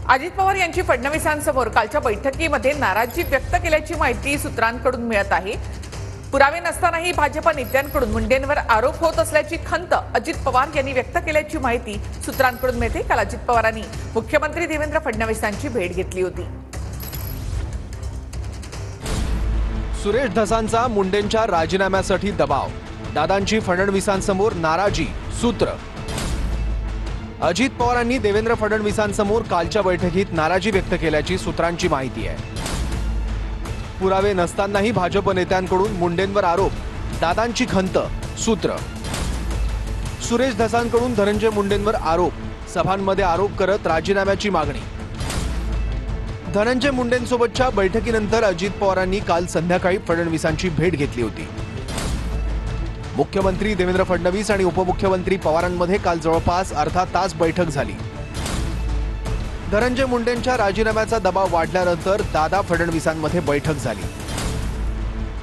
अजित पवार यांची फडणवीसांसमोर कालच्या बैठकीमध्ये नाराजी व्यक्त केल्याची माहिती सूत्रांकडून मिळत आहे। पुरावे नसतानाही भाजप नेत्यांकडून मुंडेंवर आरोप होत असल्याची खंत अजित पवार यांनी व्यक्त केल्याची माहिती सूत्रांकडून मिळते। काल अजित पवारांनी मुख्यमंत्री देवेंद्र फडणवीसांची भेट घेतली होती। सुरेश धसांचा मुंडेंच्या राजीनाम्यासाठी दबाव, दादांची फडणवीसांसमोर नाराजी, सूत्र। अजित पवारांनी देवेंद्र फडणवीसांसमोर कालच्या बैठकीत नाराजी व्यक्त केल्याची सूत्रांची माहिती आहे। पुरावे नसतानाही भाजप नेत्यांकडून मुंडेंवर आरोप, दादांची खंत, सूत्र। सुरेश धसांकडून धनंजय मुंडेंवर आरोप, सभांमध्ये आरोप करत राजीनाम्याची मागणी। धनंजय मुंडेंसोबतच्या बैठकीनंतर अजित पवारांनी काल संध्याकाळी फडणवीसांची भेट घेतली होती। मुख्यमंत्री देवेंद्र फडणवीस आणि उपमुख्यमंत्री पवारांमध्ये काल जवळपास अर्धा तास बैठक झाली। धनंजय मुंडेंच्या राजीनाम्याचा दबाव वाढल्यानंतर दादा फडणवीसांमध्ये बैठक झाली।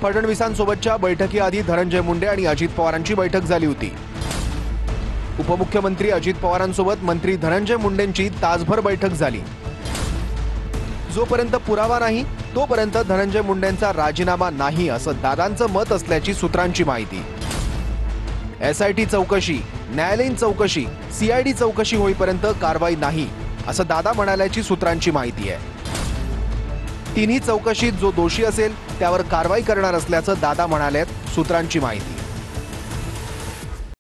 फडणवीसांसोबतच्या बैठकीआधी धनंजय मुंडे आणि अजित पवारांची बैठक झाली होती। उपमुख्यमंत्री अजित पवारांसोबत मंत्री धनंजय मुंडेंची तासभर बैठक झाली। जोपर्यंत पुरावा नाही तोपर्यंत धनंजय मुंडेंचा राजीनामा नाही असं दादांचं मत असल्याची सूत्रांची माहिती। एसआयटी चौकशी, न्यायालयीन चौकशी, सीआयडी चौकशी होईपर्यंत कारवाई नाही असं दादा म्हणाल्याची सूत्रांची माहिती आहे। तिन्ही चौकशीत जो दोषी असेल त्यावर कारवाई करणार असल्याचं दादा म्हणालेत, सूत्रांची माहिती।